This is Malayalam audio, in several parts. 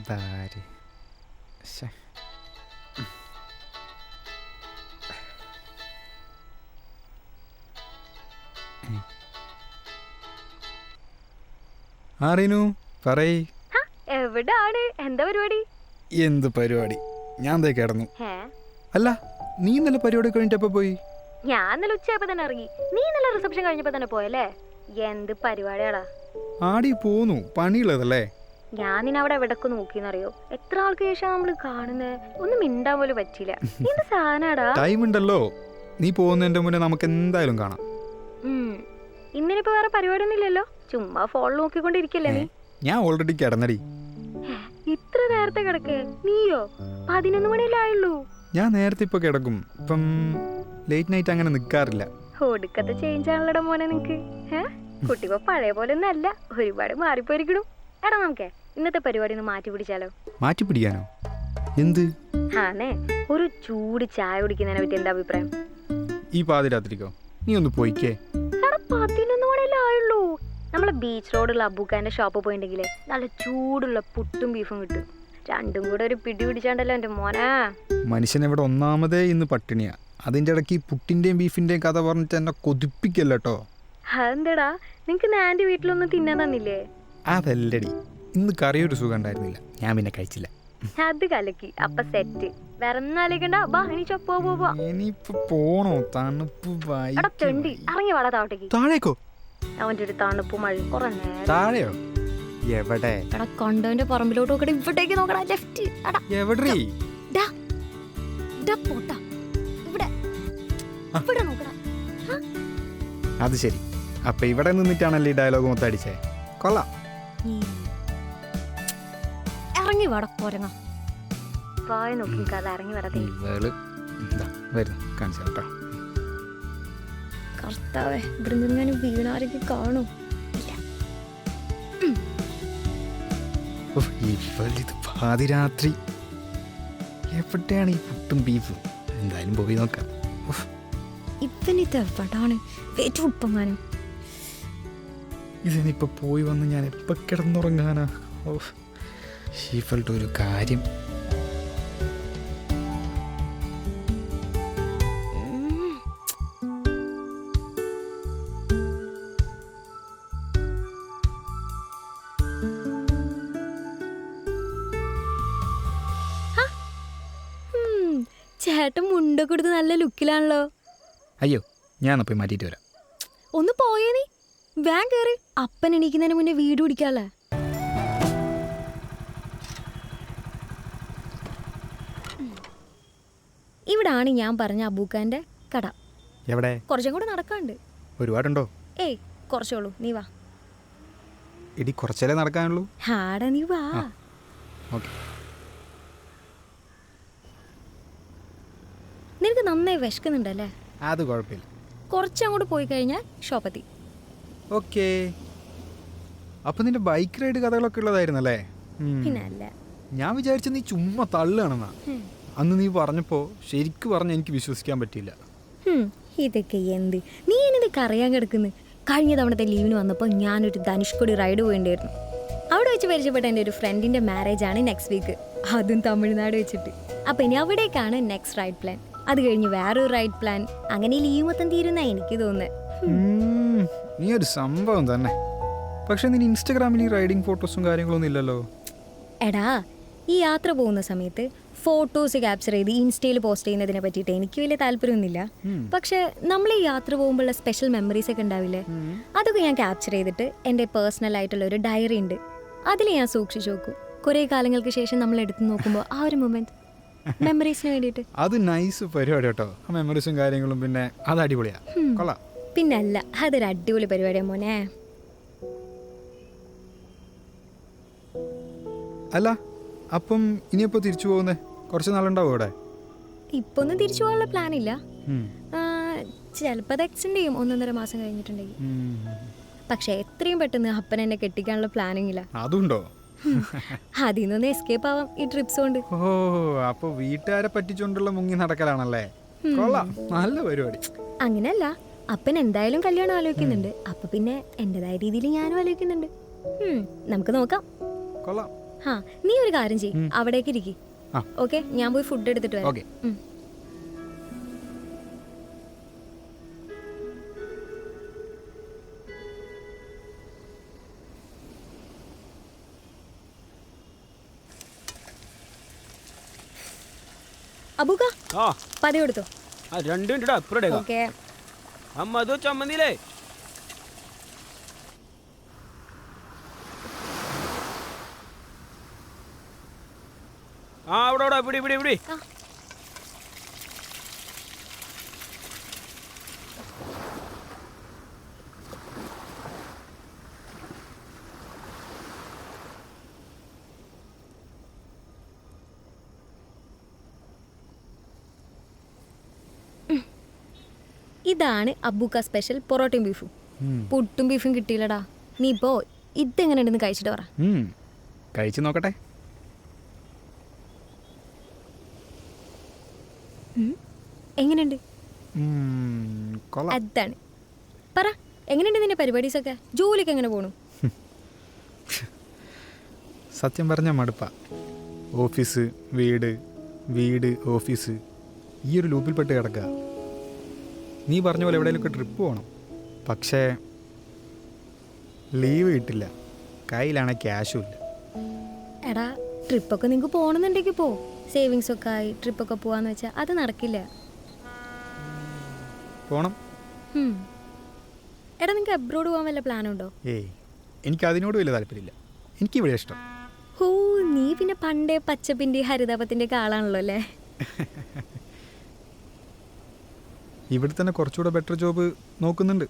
ഇതാര് ശ്ശെ. ആറിനു പറയ്. എവിടാണ്? എന്താ പരിപാടി? എന്ത് പരിപാടി? ഞാൻ ദേ കിടന്നു. ഹേ, അല്ല, നീ ഇന്നലെ പരിപാടി കഴിഞ്ഞിട്ടപ്പോ പോയി? ഞാൻ ഇന്നലെ ഉച്ചയായപ്പോ തന്നെ ഇറങ്ങി. നീ ഇന്നലെ റിസപ്ഷൻ കഴിഞ്ഞപ്പോ തന്നെ പോയല്ലേ? എന്ത് പരിപാടിയാടാ? ആടി പോന്നു, പണിയുള്ളതല്ലേ. ഞാൻ നിന്നെ അവിടെ എവിടൊക്കെ നോക്കിന്നറിയോ? എത്ര ആൾക്ക് ശേഷം നമ്മള് കാണുന്നത്? ഒന്നും മിണ്ടാൻ പോലും പറ്റില്ല. എന്ത് സാധനാടാ? ടൈം ഉണ്ടല്ലോ, നീ പോകുന്നതിന്റെ മുന്നേ നമുക്ക് എന്തായാലും കാണാം. ഇന്നിനിപ്പോ വേറെ പരിപാടി ഒന്നും ഇല്ലല്ലോ? ചുമ്മാ ഫോണിൽ നോക്കിക്കൊണ്ടിരിക്കല്ലേ നീ? ഞാൻ ഓൾറെഡി കിടന്നടി. ഇത്ര നേരത്തെ കിടക്കേ? നീയോ? 11 മണിയല്ലേ ആയുള്ളൂ. ഞാൻ നേരത്തെ ഇപ്പൊ കിടക്കും. ഇപ്പം ലേറ്റ് നൈറ്റ് അങ്ങനെ നിക്കാറില്ല. ഒടുക്കത്തെ ചേഞ്ച് ആണല്ലോടാ മോനെ നിനക്ക്. കുട്ടിപ്പോ പഴയ പോലെ ഒന്നും അല്ല, ഒരുപാട് മാറിപ്പോയിരിക്കണു. എടാ നമുക്ക് ഇന്നത്തെ പരിപാടി ഒന്ന് മാറ്റി പിടിച്ചാലോ? മാറ്റി പിടിക്കാനോ? എന്ത്? ആന്നേ, ഒരു ചൂട് ചായ കുടിക്കുന്നതിനെ പറ്റി എന്താ അഭിപ്രായം? ഈ പാതിരാത്രിക്കോ? നീ ഒന്ന് പോയിക്കേ. എടാ 11 മണിയല്ലേ ആയുള്ളൂ. നമ്മളെ ബീച്ച് റോഡുള്ള അബൂക്കാന്റെ ഷോപ്പ് പോയിട്ടുണ്ടെങ്കിലേ നല്ല ചൂടുള്ള പുട്ടും ബീഫും കിട്ടും. രണ്ടും കൂടെ ഒരു പിടി പിടിച്ചാണ്ടല്ലോ എന്റെ മോനാ. മനുഷ്യൻ ഇവിടെ ഒന്നാമതേ ഇന്ന് പട്ടിണിയാ. അതിന്റെ ഇടയ്ക്ക് പുട്ടിന്റെയും ബീഫിന്റെയും കഥ പറഞ്ഞിട്ട് എന്നെ കൊതിപ്പിക്കല്ലോ. അതെന്താടാ, നിനക്ക് ആന്റി വീട്ടിലൊന്നും തിന്നാൻ തന്നില്ലേ? അതല്ലടി, ഇന്ന് കറിയൊരു സുഖം ഉണ്ടായിരുന്നില്ല, ഞാൻ പിന്നെ കഴിച്ചില്ല. അത് കലക്കി. അപ്പൊ സെറ്റ്. വേറെ ഒന്നും ആലോചിക്കണ്ട. ബാ ഇനിച്ചോ, പോ. ഇനിയിപ്പോ പോണോ? തണുപ്പ് എടാ തെണ്ടി, ഇറങ്ങി വാടാ താവട്ടേക്ക്. താഴേക്കോ? അവന്റെ ഒരു തണുപ്പ് മഴയും കുറെ നേരം. താഴെയോ? എവിടെ? എടാ കണ്ടവന്റെ പറമ്പിലോട്ട് നോക്കടാ, ഇവിടേക്ക് നോക്കടാ, ലെഫ്റ്റ്. എവിടെ? പോട്ടാ, ഇവിടെ നോക്കടാ. അത് ശരി, അപ്പൊ ഇവിടെ നിന്നിട്ടാണല്ലേ ഈ ഡയലോഗ് മൊത്തം അടിച്ചേ. കൊള്ളാം. ഇറങ്ങി വാടാ പോരങ്ങ. വായ നോക്കി കഥ ഇറങ്ങി വരാതെ. വരുന്നു, കാണിച്ചു കേട്ടോ. കർത്താവേ, ഇവിടെ നിന്നും വീണാരൊക്കെ കാണും. ഇത് പാതിരാത്രി എവിടെയാണ് ഈ പുട്ടും ബീഫും? എന്തായാലും പോയി നോക്കാം. ഇവനിത് എവിടാണ്? ഉപ്പങ്ങാനും ഇതിനിപ്പോ പോയി വന്ന് ഞാൻ എപ്പോ കിടന്നുറങ്ങാനാ? ഷീഫളുടെ ഒരു കാര്യം. ചേട്ടൻ മുണ്ടൊക്കെ കൊടുത്ത് നല്ല ലുക്കിലാണല്ലോ. അയ്യോ, ഞാൻ പോയി മാറ്റിയിട്ട് വരാം. ഒന്ന് പോയേ നീ. വാൻ കയറി. അപ്പൻ എണീക്കുന്നതിന് മുന്നേ വീട് പിടിക്കാല്ലേ. ഇവിടാണ് ഞാൻ പറഞ്ഞ അബൂക്കാന്റെ കട. എവിടെ? കുറച്ചും കൂടെ നടക്കാണ്ട്. ഒരുപാടുണ്ടോ? ഏയ് കുറച്ചോളൂ, നീ വാ. ഇടി കുറച്ചല്ലേ നടക്കാനുള്ളൂ. ഹാടാ, നീ വാ. നിനക്ക് നന്നായി വിശക്കുന്നുണ്ടല്ലേ? അത് കുഴപ്പമില്ല. കുറച്ചങ്ങോട്ട് പോയി കഴിഞ്ഞാൽ ഷോപ്പെത്തി. ഓക്കേ. അപ്പൊ നിന്റെ ബൈക്ക് റൈഡ് കഥകളൊക്കെ ഉള്ളതായിരുന്നല്ലേ? പിന്നെ അല്ല, ഞാൻ വിചാരിച്ച നീ ചുമ്മാ തള്ളുകയാണെന്നാ. അന്ന് നീ പറഞ്ഞപ്പോ ശരിക്കും പറഞ്ഞ എനിക്ക് വിശ്വസിക്കാൻ പറ്റിയില്ല. ഇതൊക്കെ എന്ത്? നീ എനിതൊക്കെ അറിയാൻ കിടക്കുന്നു. കഴിഞ്ഞ തവണത്തെ ലീവിന് വന്നപ്പോൾ ഞാനൊരു ധനുഷ്കോടി റൈഡ് പോയിണ്ടായിരുന്നു. അവിടെ വെച്ച് പരിചയപ്പെട്ട എൻ്റെ ഒരു ഫ്രണ്ടിൻ്റെ മാരേജ് ആണ് നെക്സ്റ്റ് വീക്ക്. അതും തമിഴ്നാട് വെച്ചിട്ട്. അപ്പം ഇനി അവിടേക്കാണ് നെക്സ്റ്റ് റൈഡ് പ്ലാൻ. അത് കഴിഞ്ഞ് വേറൊരു റൈഡ് പ്ലാൻ. അങ്ങനെ ലീവ് മൊത്തം തീരുന്ന എനിക്ക് തോന്നുന്നത്. നീ ഒരു സംഭവം തന്നെ. പക്ഷെ നിന്റെ ഇൻസ്റ്റാഗ്രാമിൽ ഈ റൈഡിങ് ഫോട്ടോസും കാര്യങ്ങളൊന്നും ഇല്ലല്ലോ. എടാ, ഈ യാത്ര പോകുന്ന സമയത്ത് ഫോട്ടോസ് ക്യാപ്ചർ ചെയ്ത് ഇൻസ്റ്റയിൽ പോസ്റ്റ് ചെയ്യുന്നതിനെ പറ്റിയിട്ട് എനിക്ക് വലിയ താല്പര്യമൊന്നുമില്ല. പക്ഷെ നമ്മൾ ഈ യാത്ര പോകുമ്പോഴുള്ള സ്പെഷ്യൽ മെമ്മറീസ് ഒക്കെ ഉണ്ടാവില്ലേ, അതൊക്കെ ഞാൻ ക്യാപ്ചർ ചെയ്തിട്ട് എൻ്റെ പേഴ്സണൽ ആയിട്ടുള്ള ഒരു ഡയറി ഉണ്ട്, അതിൽ ഞാൻ സൂക്ഷിച്ചു നോക്കും. കുറേ കാലങ്ങൾക്ക് ശേഷം നമ്മൾ എടുത്തു നോക്കുമ്പോൾ ആ ഒരു മൊമെന്റ് മെമ്മറീസിന് വേണ്ടിയിട്ട്. അത് നൈസ് പരിപാടി കേട്ടോ. ആ മെമ്മറീസും കാര്യങ്ങളും പിന്നെ അത് അടിപൊളിയാ. കൊള്ളാം. പിന്നെ അല്ല, അതൊരു അടിപൊളി പരിപാടിയാ മോനെ. അല്ല, അപ്പം ഇനിയെപ്പോ തിരിച്ചു പോകുന്നേ? കുറച്ച് നാളുണ്ടാവും ഇവിടെ? ഇപ്പൊ ഒന്നും തിരിച്ചു പോകാനുള്ള പ്ലാൻ ഇല്ല. ചിലപ്പോൾ അത് എക്സ്റ്റെൻഡ് ചെയ്യും 1.5 മാസം കഴിഞ്ഞിട്ടുണ്ടെങ്കിൽ. പക്ഷെ എത്രയും പെട്ടെന്ന് അപ്പൻ എന്നെ കെട്ടിക്കാനുള്ള പ്ലാനിങ് ഇല്ല. അതുണ്ടോ? അതിൽ നിന്ന് എസ്കേപ്പ് ആവാം ഈ ട്രിപ്സ് കൊണ്ട്. ഓ, അപ്പൊ വീട്ടുകാരെ പറ്റിച്ചോണ്ടുള്ള മുങ്ങി നടക്കലാണല്ലേ? കൊള്ളാം, നല്ല പരിപാടി. അങ്ങനെയല്ല, അപ്പൻ എന്തായാലും കല്യാണം ആലോചിക്കുന്നുണ്ട്. അപ്പൊ പിന്നെ എന്റേതായ രീതിയിൽ ഞാനും ആലോചിക്കുന്നുണ്ട്. നമുക്ക് നോക്കാം. കൊള്ളാം. ആ നീ ഒരു കാര്യം ചെയ്യ്, അവിടേക്ക് ഇരിക്കും. ആ. ഓക്കെ, ഞാൻ പോയി ഫുഡ് എടുത്തിട്ട് വരാം. ഓക്കെ. ഉം. അബൂക്ക ആ പതി കൊടുത്തോ. ആ 2 മിനിറ്റ് അപ്പുറം ഓക്കെ. അമ്മ അതോ ചമ്മന്തിയിലേ ആ അവിടെ ഇവിടെ ഇവിടെ ഇവിടെ ആ. ഇതാണ് അബൂക്ക സ്പെഷ്യൽ പൊറോട്ടയും ബീഫും. പുട്ടും ബീഫും കിട്ടിയില്ലടാ. നീ ഇപ്പോ ഇതെങ്ങനെയുണ്ടെന്ന് കഴിച്ചിട്ട് പറ. കഴിച്ചു നോക്കട്ടെ. എങ്ങനെയുണ്ട്? കൊള്ളാം. അതാണ്. പറ, എങ്ങനെയുണ്ട് നിന്റെ പരിപാടീസൊക്കെ? ജോലിക്ക് എങ്ങനെ പോണു? സത്യം പറഞ്ഞ മടുപ്പാ. ഓഫീസ് വീട്, വീട് ഓഫീസ്, ഈ ഒരു ലൂപ്പിൽപ്പെട്ട് കിടക്കുക. നീ പറഞ്ഞ പോലെ എവിടെയെങ്കിലുമൊക്കെ ട്രിപ്പ് പോകണം, പക്ഷേ ലീവ് കിട്ടില്ല, കയ്യിലാണെങ്കിൽ ക്യാഷും ഇല്ല. എടാ, ട്രിപ്പൊക്കെ നിങ്ങൾക്ക് പോകണമെന്നുണ്ടെങ്കിൽ പോ. സേവിങ്സ് ഒക്കെ ആയി ട്രിപ്പൊക്കെ പോവാന്ന് വെച്ചാൽ അത് നടക്കില്ല. പോണം. എടാ, നിങ്ങൾക്ക് അബ്രോഡ് പോകാൻ വല്ല പ്ലാനുണ്ടോ? ഏയ്, എനിക്ക് അതിനോട് വലിയ താല്പര്യമില്ല. എനിക്കിവിടെ ഇഷ്ടം. ഹോ, നീ പിന്നെ പണ്ടേ പച്ചപ്പിൻ്റെ ഹരിതാപത്തിൻ്റെ ഒക്കെ ആളാണല്ലോ അല്ലേ? ഇവിടെ തന്നെ കുറച്ചുകൂടെ ബെറ്റർ ജോബ് നോക്കുന്നുണ്ട്.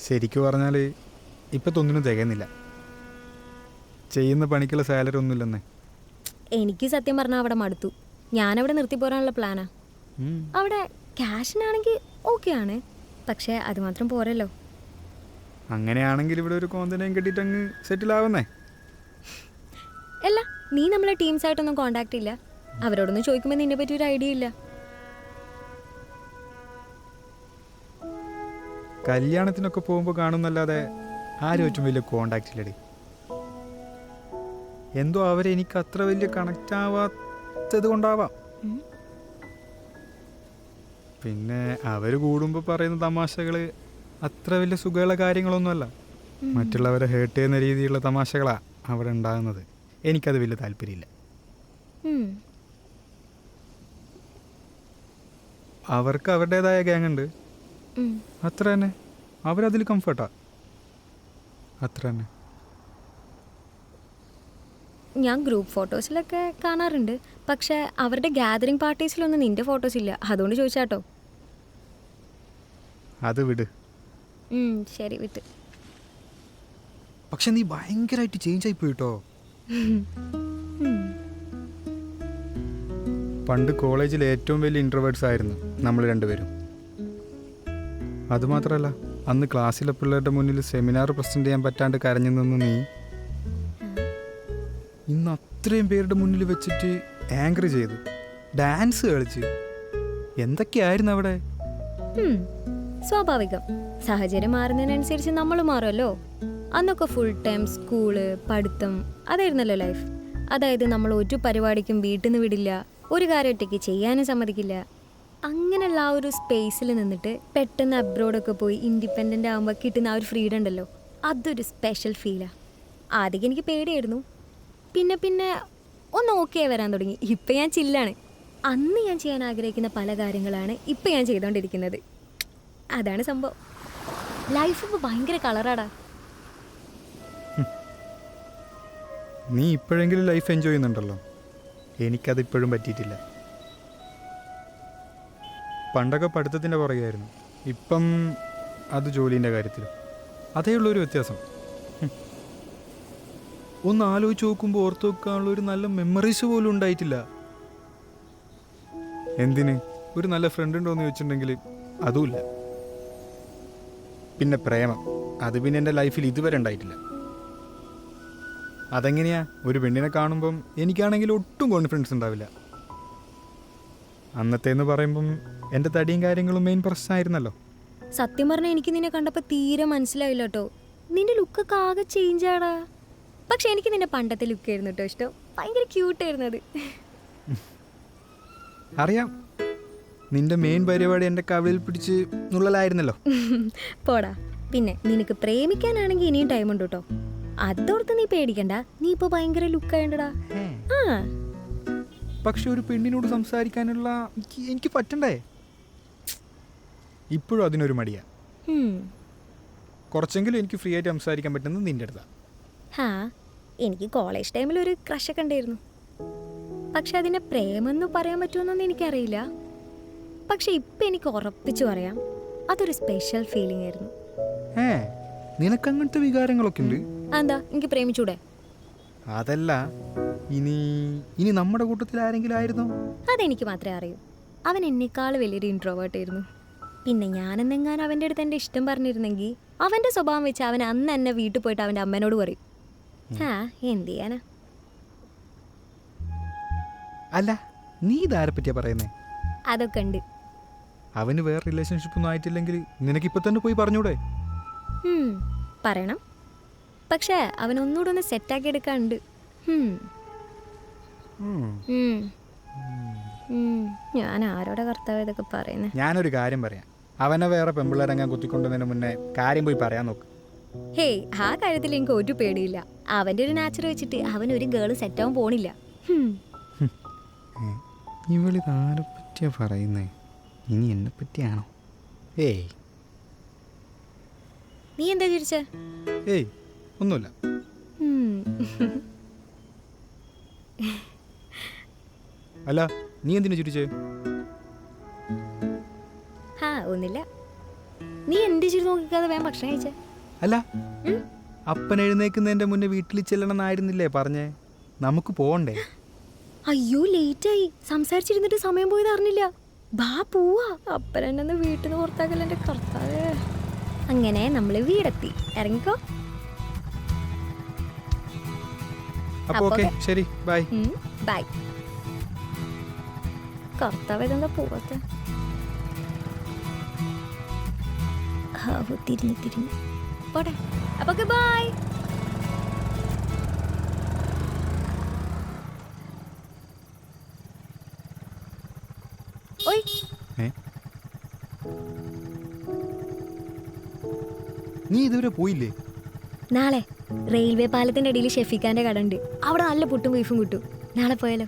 ശരിക്കും പറഞ്ഞാൽ ഇപ്പം ഒന്നിനും തികയുന്നില്ല. ചെയ്യുന്ന പണിക്കുള്ള സാലറി ഒന്നുമില്ലെന്നേ. എനിക്ക് സത്യം പറഞ്ഞാൽ അവിടെ മടുത്തു. ഞാനവിടെ നിർത്തി പോരാനുള്ള പ്ലാനാ. അവിടെ ക്യാഷിനാണെങ്കിൽ ഓക്കെ ആണ്, പക്ഷേ അത് മാത്രം പോരല്ലോ. അങ്ങനെയാണെങ്കിൽ ഇവിടെ ഒരു കോന്തനെയും കെട്ടിയിട്ട് അങ്ങ് സെറ്റിൽ ആവുന്നേ. അല്ല, നീ നമ്മളെ ടീംസായിട്ടൊന്നും കോണ്ടാക്ട് ഇല്ല. അവരോടൊന്ന് ചോദിക്കുമ്പോൾ നിന്നെ പറ്റി ഒരു ഐഡിയ ഇല്ല. കല്യാണത്തിനൊക്കെ പോകുമ്പോൾ കാണുന്നല്ലാതെ ആരും ഏറ്റവും വലിയ കോണ്ടാക്റ്റ് ഇല്ലടി. എന്തോ അവരെ എനിക്ക് അത്ര വലിയ കണക്റ്റ് ആവാത്തത് കൊണ്ടാവാം. പിന്നെ അവർ കൂടുമ്പോൾ പറയുന്ന തമാശകൾ അത്ര വലിയ സുഖമുള്ള കാര്യങ്ങളൊന്നുമല്ല. മറ്റുള്ളവരെ ഹേർട്ട് ചെയ്യുന്ന രീതിയിലുള്ള തമാശകളാണ് അവിടെ ഉണ്ടാകുന്നത്. എനിക്കത് വലിയ താല്പര്യമില്ല. അവർക്ക് അവരുടേതായ ഗ്യാങ് ഉണ്ട്, അത്ര തന്നെ. അവരതിൽ കംഫർട്ടാ, അത്ര തന്നെ. ഞാൻ ഗ്രൂപ്പ് ഫോട്ടോസിലൊക്കെ കാണാറുണ്ട്, പക്ഷേ അവരുടെ ഗാദറിംഗ് പാർട്ടീസിലൊന്നും നിന്റെ ഫോട്ടോസ് ഇല്ല. അതുകൊണ്ട് ചോദിച്ചാട്ടോ. അത് വിട്. ശരി, വിട്ട്. പക്ഷെ നീ ഭയങ്കരമായിട്ട് ചേഞ്ച് ആയി പോയിട്ടോ. പണ്ട് കോളേജിൽ ഏറ്റവും വലിയ ഇൻട്രോവേർട്സ് ആയിരുന്നു നമ്മൾ രണ്ടുപേരും. അതുമാത്രമല്ല, അന്ന് ക്ലാസ്സിലെ പിള്ളേരുടെ മുന്നിൽ സെമിനാർ പ്രസൻറ്റ് ചെയ്യാൻ പറ്റാണ്ട് കരഞ്ഞു നിന്ന് നീ ഇന്ന് അത്രയും പേരുടെ മുന്നിൽ വെച്ചിട്ട് ആങ്കർ ചെയ്ത് ഡാൻസ് കളിച്ച് എന്തൊക്കെയായിരുന്നു അവിടെ. സ്വാഭാവികം, സാഹചര്യം മാറുന്നതിനനുസരിച്ച് നമ്മൾ മാറുമല്ലോ. അന്നൊക്കെ ഫുൾ ടൈം സ്കൂള്, പഠിത്തം, അതായിരുന്നല്ലോ ലൈഫ്. അതായത് നമ്മൾ ഒരു പരിപാടിക്കും വീട്ടിൽ നിന്ന് വിടില്ല, ഒരു കാര്യം ഒറ്റയ്ക്ക് ചെയ്യാനും സമ്മതിക്കില്ല. അങ്ങനെയുള്ള ആ ഒരു സ്പേസിൽ നിന്നിട്ട് പെട്ടെന്ന് അബ്രോഡൊക്കെ പോയി ഇൻഡിപെൻഡൻ്റ് ആകുമ്പോൾ കിട്ടുന്ന ആ ഒരു ഫ്രീഡം ഉണ്ടല്ലോ, അതൊരു സ്പെഷ്യൽ ഫീലാണ്. ആദ്യം എനിക്ക് പേടിയായിരുന്നു, പിന്നെ പിന്നെ ഒന്ന് ഓക്കെ വരാൻ തുടങ്ങി. ഇപ്പം ഞാൻ ചില്ലാണ്. അന്ന് ഞാൻ ചെയ്യാൻ ആഗ്രഹിക്കുന്ന പല കാര്യങ്ങളാണ് ഇപ്പം ഞാൻ ചെയ്തുകൊണ്ടിരിക്കുന്നത്. അതാണ് സംഭവം. ലൈഫ് ഇപ്പോൾ ഭയങ്കര കളറാടാ. നീ ഇപ്പോഴെങ്കിലും ലൈഫ് എൻജോയ് ചെയ്യുന്നുണ്ടല്ലോ. എനിക്കതിപ്പോഴും പറ്റിയിട്ടില്ല. പണ്ടൊക്കെ പഠിത്തത്തിൻ്റെ പുറകെയായിരുന്നു, ഇപ്പം അത് ജോലീൻ്റെ കാര്യത്തിലും. അതേ ഉള്ളൊരു വ്യത്യാസം. ഒന്ന് ആലോചിച്ച് നോക്കുമ്പോൾ ഓർത്ത് വെക്കാനുള്ള ഒരു നല്ല മെമ്മറീസ് പോലും ഉണ്ടായിട്ടില്ല. എന്തിന്, ഒരു നല്ല ഫ്രണ്ട് ഉണ്ടോ എന്ന് ചോദിച്ചിട്ടുണ്ടെങ്കിൽ അതുമില്ല. പിന്നെ പ്രേമം, അത് പിന്നെ എൻ്റെ ലൈഫിൽ ഇതുവരെ ഉണ്ടായിട്ടില്ല. അതെങ്ങനെയാ? ഒരു പെണ്ണിനെ കാണുമ്പം എനിക്കാണെങ്കിൽ ഒട്ടും കോൺഫിഡൻസ് ഉണ്ടാവില്ല. അന്നത്തേന്ന് പറയുമ്പം എൻ്റെ തടിയും കാര്യങ്ങളും മെയിൻ പ്രശ്നമായിരുന്നല്ലോ. സത്യം പറഞ്ഞാൽ എനിക്ക് നിന്നെ കണ്ടപ്പോൾ തീരെ മനസ്സിലായില്ല കേട്ടോ. നിന്റെ ലുക്കൊക്കെ ആകെ ചേഞ്ച് ആടാ. പക്ഷെ എനിക്ക് നിന്റെ പണ്ടത്തെ ലുക്ക് ആയിരുന്നു കേട്ടോ ഇഷ്ടം. ഭയങ്കര ക്യൂട്ടായിരുന്നു അത്. അറിയാം, നിന്റെ മെയിൻ പരിപാടി എൻ്റെ കവിളിൽ പിടിച്ച് നുള്ളലായിരുന്നല്ലോ. പോടാ. പിന്നെ നിനക്ക് പ്രേമിക്കാനാണെങ്കിൽ ഇനിയും ടൈം ഉണ്ട് കേട്ടോ. അതോർത്ത് നീ പേടിക്കണ്ട. നീ ഇപ്പൊ ഭയങ്കര ലുക്കായണ്ടടാ. ആ പക്ഷെ ഒരു പെണ്ണിനോട് സംസാരിക്കാനുള്ള എനിക്ക് പറ്റണ്ടേ? ഇപ്പോഴും അതിനൊരു മടിയാ. കുറച്ചെങ്കിലും എനിക്ക് ഫ്രീ ആയിട്ട് സംസാരിക്കാൻ പറ്റുന്നത് നിന്റെ അടുത്താണ്. ഹാ, എനിക്ക് കോളേജ് ടൈമിൽ ഒരു ക്രഷൊക്കെ ഉണ്ടായിരുന്നു. പക്ഷെ അതിനെ പ്രേമെന്ന് പറയാൻ പറ്റുമെന്നൊന്നും എനിക്കറിയില്ല. പക്ഷെ ഇപ്പം എനിക്ക് ഉറപ്പിച്ചു പറയാം, അതൊരു സ്പെഷ്യൽ ഫീലിംഗ് ആയിരുന്നു. നിനക്ക് അങ്ങനത്തെ വികാരങ്ങളൊക്കെ ഉണ്ട്? എന്താ, എനിക്ക് പ്രേമിച്ചൂടെ? അതല്ല, ഇനി നമ്മുടെ കൂട്ടത്തിൽ ആരെങ്കിലും ആയിരുന്നോ? അതെനിക്ക് മാത്രമേ അറിയൂ. അവൻ എന്നെക്കാൾ വലിയൊരു ഇൻട്രോവേർട്ട് ആയിരുന്നു. പിന്നെ ഞാനെന്നെങ്ങാനും അവൻ്റെ അടുത്ത് എൻ്റെ ഇഷ്ടം പറഞ്ഞിരുന്നെങ്കിൽ അവൻ്റെ സ്വഭാവം വെച്ച് അവൻ അന്ന് എന്നെ വീട്ടിൽ പോയിട്ട് അവൻ്റെ അമ്മേനോട് പറയും. എന്ത് ചെയ്യാനാ? അല്ല, നീ ഇതാരെ പറ്റിയാ പറയുന്നേ? അതൊക്കെ ഉണ്ട്. അവന് വേറെ റിലേഷൻഷിപ്പ് ഒന്നും ആയിട്ടില്ലെങ്കിൽ നിനക്കിപ്പോൾ തന്നെ പോയി പറഞ്ഞൂടെ? പറയണം. പക്ഷേ അവനൊന്നുകൂടെ ഒന്ന് സെറ്റാക്കി എടുക്കാനുണ്ട്. ഞാൻ ആരോടെ കർത്താവ് ഇതൊക്കെ പറയുന്നത്? ഞാനൊരു കാര്യം പറയാം. അവനെ വേറെ പെമ്പിള്ളേരങ്ങാൻ കുത്തിക്കൊണ്ടുവന്നതിന് മുന്നേ കാര്യം പോയി പറയാൻ നോക്ക്. ഹേയ്, ആ കാര്യത്തിൽ എനിക്ക് ഒരു പേടിയില്ല. അവൻ്റെ ഒരു നാച്ചർ വെച്ചിട്ട് അവനൊരു ഗേള് സെറ്റാവാൻ പോണില്ല. ഇവളിതാരെ പറ്റിയാ പറയുന്നേ? ഇനി എന്നെ പറ്റിയാണോ? ഏയ് നീ എന്താ ചിരിച്ചേ? ഏയ് ഒന്നുമില്ല. അല്ല, നീ എന്തിനു ചിരിച്ചേ? ഒന്നില്ല. നീ എന്ത് ചിരി നോക്കിക്കാതെ വേഗം ഭക്ഷണം കഴിച്ചേ? അല്ല, അപ്പൻ എഴുന്നേക്കുന്നതിന്റെ മുന്നേ വീട്ടിൽ ചെല്ലണമെന്നായിരുന്നില്ലേ പറഞ്ഞേ? നമുക്ക് പോകണ്ടേ? അയ്യോ, ലേറ്റായി. സംസാരിച്ചിരുന്നിട്ട് സമയം പോയത് അറിഞ്ഞില്ല. ബാ പോവാ. അപ്പൻ എന്നെ വീട്ടിൽ നിന്ന് പുറത്താക്കല്ല എൻ്റെ കർത്താവേ. അങ്ങനെ നമ്മൾ വീടെത്തി. ഇറങ്ങിക്കോ. അപ്പോൾ ഓക്കെ, ശരി, ബൈ. ബൈ. കർത്താവ് ഇതെന്താ പോവാത്തെ? തിരിഞ്ഞ് പോട്ടെ. അപ്പൊ ബൈ. ഓയ്, നീ ഇതുവരെ പോയില്ലേ? നാളെ റെയിൽവേ പാലത്തിന്റെ അടിയിൽ ഷെഫിക്കാന്റെ കട ഉണ്ട്. അവിടെ നല്ല പുട്ടും ബീഫും കിട്ടും. നാളെ പോയാലോ?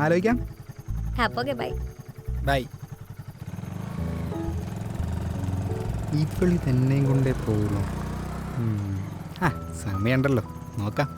ആലോചിക്കാം. അപ്പൊ ബൈ. ബൈ. ഇപ്പളി തന്നെയും കൊണ്ടേ പോകുള്ളൂ. സമയമുണ്ടല്ലോ, നോക്കാം.